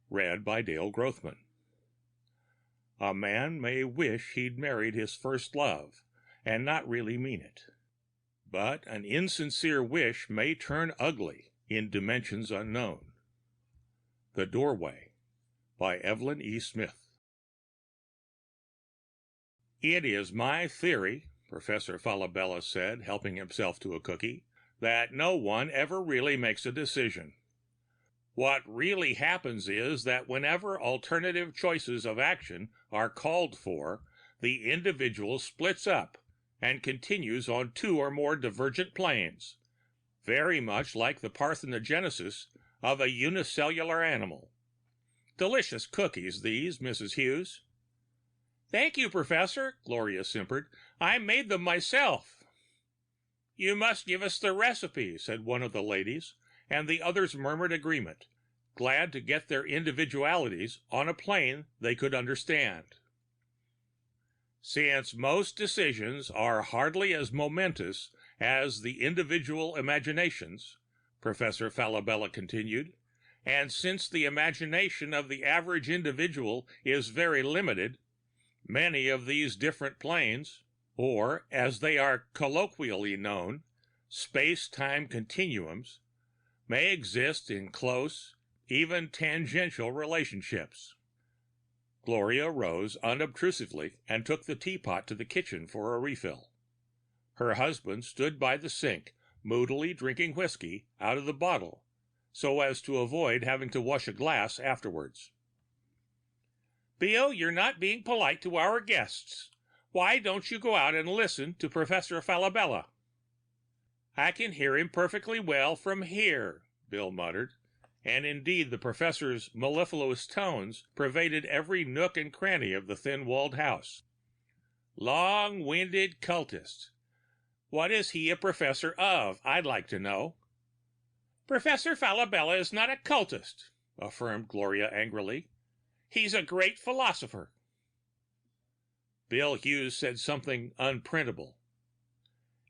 Read by Dale Grothman. A man may wish he'd married his first love and not really mean it. But an insincere wish may turn ugly in dimensions unknown. The Doorway by Evelyn E. Smith. It is my theory, Professor Falabella said, helping himself to a cookie, that no one ever really makes a decision. What really happens is that whenever alternative choices of action are called for, the individual splits up and continues on two or more divergent planes, very much like the parthenogenesis of a unicellular animal. Delicious cookies, these, Mrs. Hughes. Thank you, Professor, Gloria simpered. I made them myself. You must give us the recipe, said one of the ladies, and the others murmured agreement, glad to get their individualities on a plane they could understand. Since most decisions are hardly as momentous as the individual imaginations, Professor Falabella continued, and since the imagination of the average individual is very limited, many of these different planes, or as they are colloquially known, space-time continuums, may exist in close, even tangential relationships. Gloria rose unobtrusively and took the teapot to the kitchen for a refill. Her husband stood by the sink, moodily drinking whiskey out of the bottle, so as to avoid having to wash a glass afterwards. Bill, you're not being polite to our guests. Why don't you go out and listen to Professor Falabella? I can hear him perfectly well from here, Bill muttered, and indeed the professor's mellifluous tones pervaded every nook and cranny of the thin-walled house. Long-winded cultist. What is he a professor of, I'd like to know? Professor Falabella is not a cultist, affirmed Gloria angrily. He's a great philosopher. Bill Hughes said something unprintable.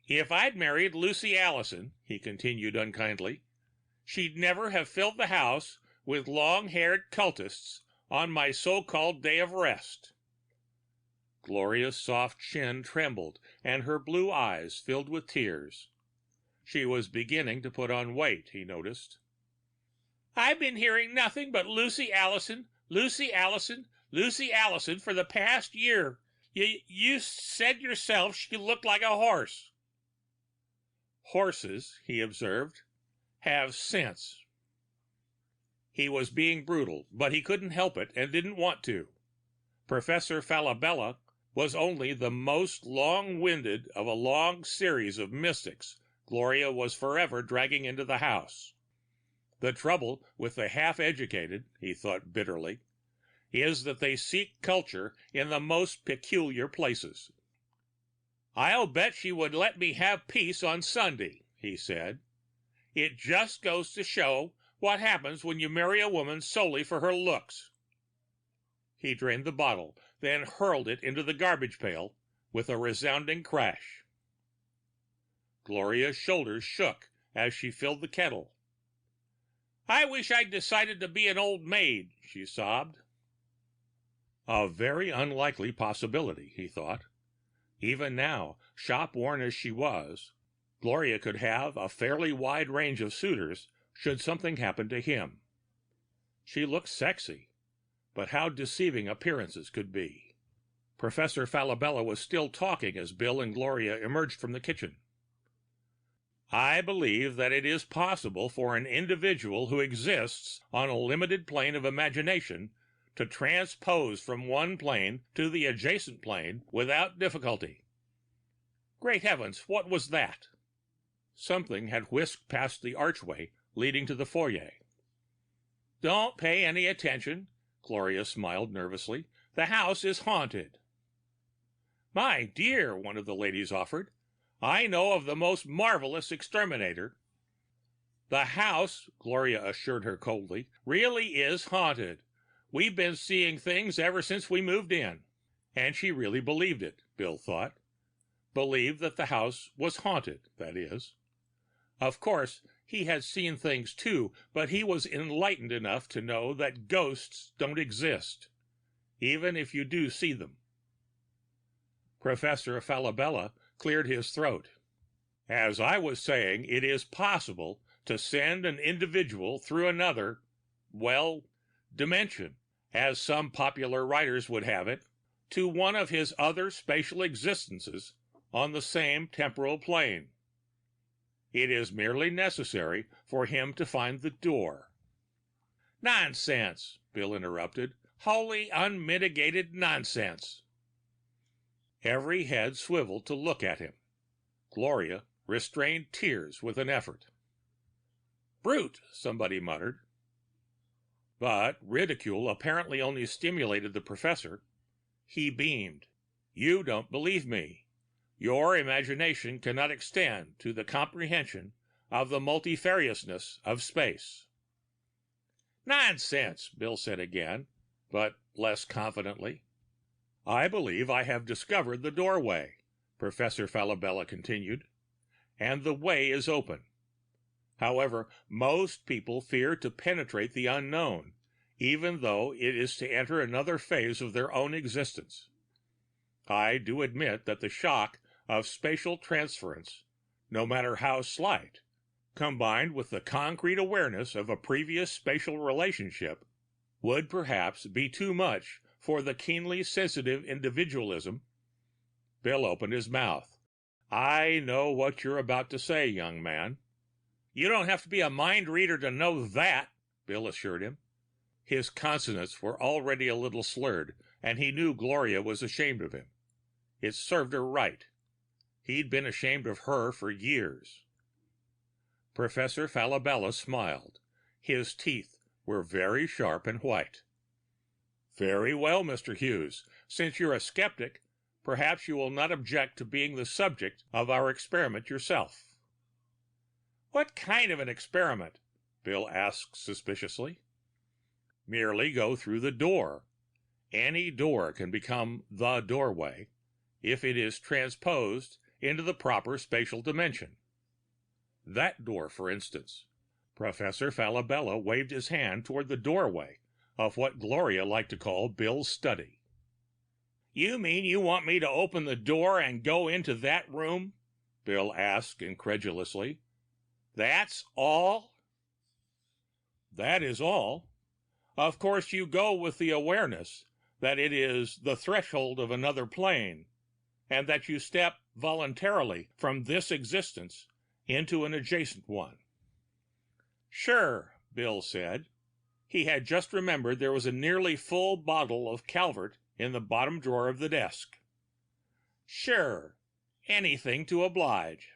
If I'd married Lucy Allison, he continued unkindly, she'd never have filled the house with long-haired cultists on my so-called day of rest. Gloria's soft chin trembled and her blue eyes filled with tears. She was beginning to put on weight, he noticed. I've been hearing nothing but Lucy Allison, Lucy Allison, Lucy Allison for the past year. You said yourself she looked like a horse. Horses, he observed, have sense. He was being brutal, but he couldn't help it and didn't want to. Professor Falabella was only the most long-winded of a long series of mystics Gloria was forever dragging into the house. The trouble with the half-educated, he thought bitterly, is that they seek culture in the most peculiar places. I'll bet she would let me have peace on Sunday, he said. It just goes to show what happens when you marry a woman solely for her looks. He drained the bottle, then hurled it into the garbage pail with a resounding crash. Gloria's shoulders shook as she filled the kettle. I wish I'd decided to be an old maid, she sobbed. A very unlikely possibility, he thought. Even now, shop-worn as she was, Gloria could have a fairly wide range of suitors should something happen to him. She looked sexy, but how deceiving appearances could be. Professor Falabella was still talking as Bill and Gloria emerged from the kitchen. I believe that it is possible for an individual who exists on a limited plane of imagination to transpose from one plane to the adjacent plane without difficulty. Great heavens, what was that? Something had whisked past the archway leading to the foyer. Don't pay any attention, Gloria smiled nervously. The house is haunted. My dear, one of the ladies offered, I know of the most marvelous exterminator. The house, Gloria assured her coldly, really is haunted. We've been seeing things ever since we moved in. And she really believed it, Bill thought. Believed that the house was haunted, that is. Of course, He had seen things too, but he was enlightened enough to know that ghosts don't exist, even if you do see them. Professor Falabella cleared his throat. As I was saying, it is possible to send an individual through another, well, dimension, as some popular writers would have it, to one of his other spatial existences on the same temporal plane. It is merely necessary for him to find the door. Nonsense, Bill interrupted. Wholly unmitigated nonsense. Every head swiveled to look at him. Gloria restrained tears with an effort. Brute, somebody muttered. But ridicule apparently only stimulated the professor. He beamed. You don't believe me. Your imagination cannot extend to the comprehension of the multifariousness of space. Nonsense, Bill said again, but less confidently. I believe I have discovered the doorway, Professor Falabella continued, and the way is open. However, most people fear to penetrate the unknown, even though it is to enter another phase of their own existence. I do admit that the shock of spatial transference, no matter how slight, combined with the concrete awareness of a previous spatial relationship, would perhaps be too much for the keenly sensitive individualism. Bill opened his mouth. I know what you're about to say, young man. You don't have to be a mind reader to know that, Bill assured him. His consonants were already a little slurred, and he knew Gloria was ashamed of him. It served her right. He'd been ashamed of her for years. Professor Falabella smiled. His teeth were very sharp and white. Very well, Mr. Hughes. Since you're a skeptic, perhaps you will not object to being the subject of our experiment yourself. What kind of an experiment? Bill asked suspiciously. Merely go through the door. Any door can become the doorway if it is transposed into the proper spatial dimension. That door, for instance. Professor Falabella waved his hand toward the doorway of what Gloria liked to call Bill's study. You mean you want me to open the door and go into that room? Bill asked incredulously. That's all? That is all. Of course, you go with the awareness that it is the threshold of another plane, and that you step voluntarily from this existence into an adjacent one. Sure, Bill said. He had just remembered there was a nearly full bottle of Calvert in the bottom drawer of the desk. Sure, anything to oblige.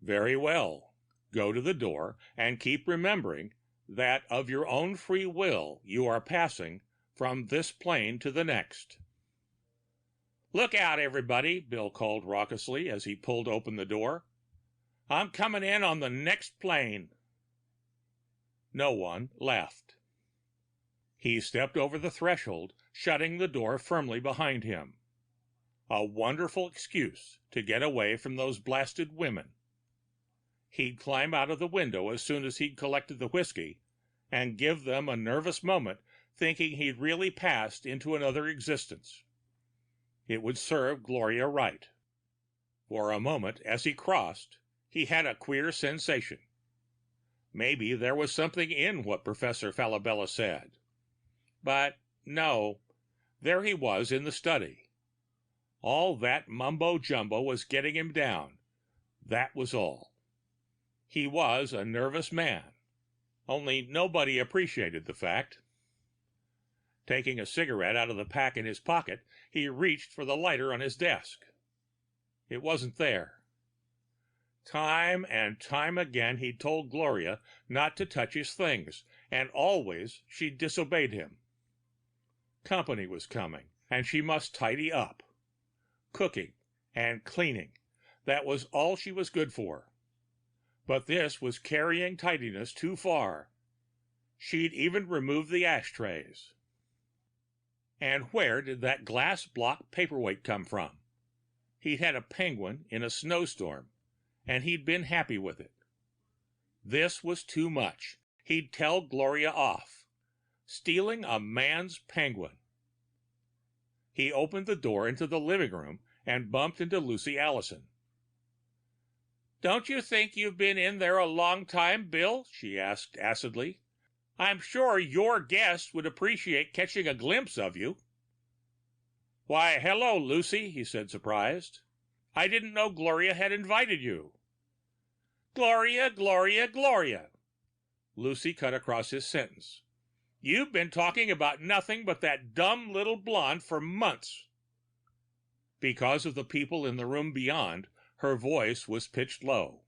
Very well. Go to the door and keep remembering that of your own free will you are passing from this plane to the next. Look out, everybody, Bill called raucously as he pulled open the door. I'm coming in on the next plane. No one laughed. He stepped over the threshold, shutting the door firmly behind him. A wonderful excuse to get away from those blasted women. He'd climb out of the window as soon as he'd collected the whiskey and give them a nervous moment, thinking he'd really passed into another existence. It would serve Gloria right. For a moment, as he crossed, he had a queer sensation. Maybe there was something in what Professor Falabella said. But no, there he was in the study. All that mumbo-jumbo was getting him down. That was all. He was a nervous man, only nobody appreciated the fact. Taking a cigarette out of the pack in his pocket, he reached for the lighter on his desk. It wasn't there. Time and time again he'd told Gloria not to touch his things, and always she disobeyed him. Company was coming, and she must tidy up. Cooking and cleaning, that was all she was good for. But this was carrying tidiness too far. She'd even removed the ashtrays. And where did that glass block paperweight come from? He'd had a penguin in a snowstorm, and he'd been happy with it. This was too much. He'd tell Gloria off. Stealing a man's penguin. He opened the door into the living room and bumped into Lucy Allison. "Don't you think you've been in there a long time, Bill?" she asked acidly. "I'm sure your guests would appreciate catching a glimpse of you." "Why, hello, Lucy," he said, surprised. "I didn't know Gloria had invited you." "Gloria, Gloria, Gloria." Lucy cut across his sentence. "You've been talking about nothing but that dumb little blonde for months." Because of the people in the room beyond, her voice was pitched low,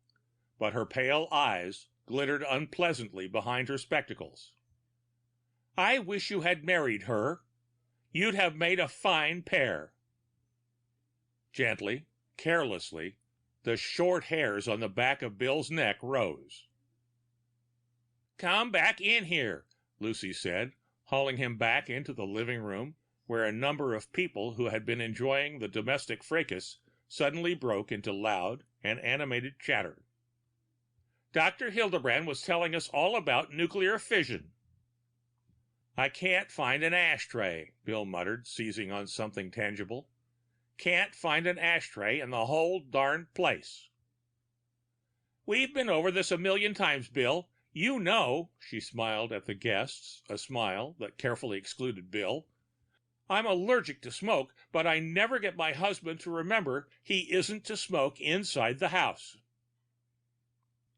but her pale eyes glittered unpleasantly behind her spectacles. "I wish you had married her. You'd have made a fine pair." Gently, carelessly, the short hairs on the back of Bill's neck rose. "Come back in here," Lucy said, hauling him back into the living room, where a number of people who had been enjoying the domestic fracas suddenly broke into loud and animated chatter. "Dr. Hildebrand was telling us all about nuclear fission." "I can't find an ashtray," Bill muttered, seizing on something tangible. "Can't find an ashtray in the whole darned place." "We've been over this a million times, Bill. You know." She smiled at the guests, a smile that carefully excluded Bill. "I'm allergic to smoke, but I never get my husband to remember he isn't to smoke inside the house."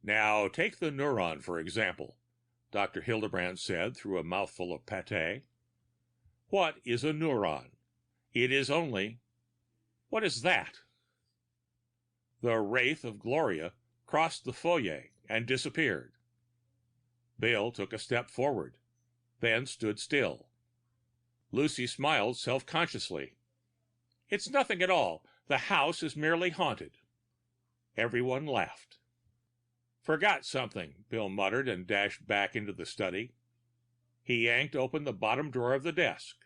"Now take the neuron, for example," Dr. Hildebrand said through a mouthful of pâté. "What is a neuron? It is only what is that?" The wraith of Gloria crossed the foyer and disappeared. Bill took a step forward, then stood still. Lucy smiled self-consciously. "It's nothing at all. The house is merely haunted." Everyone laughed. "Forgot something," Bill muttered and dashed back into the study. He yanked open the bottom drawer of the desk.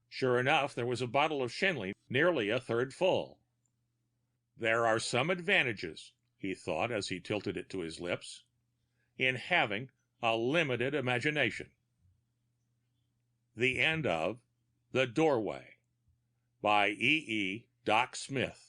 Sure enough, there was a bottle of Schenley nearly a third full. There are some advantages, he thought as he tilted it to his lips, in having a limited imagination. The end of The Doorway by E. Doc Smith.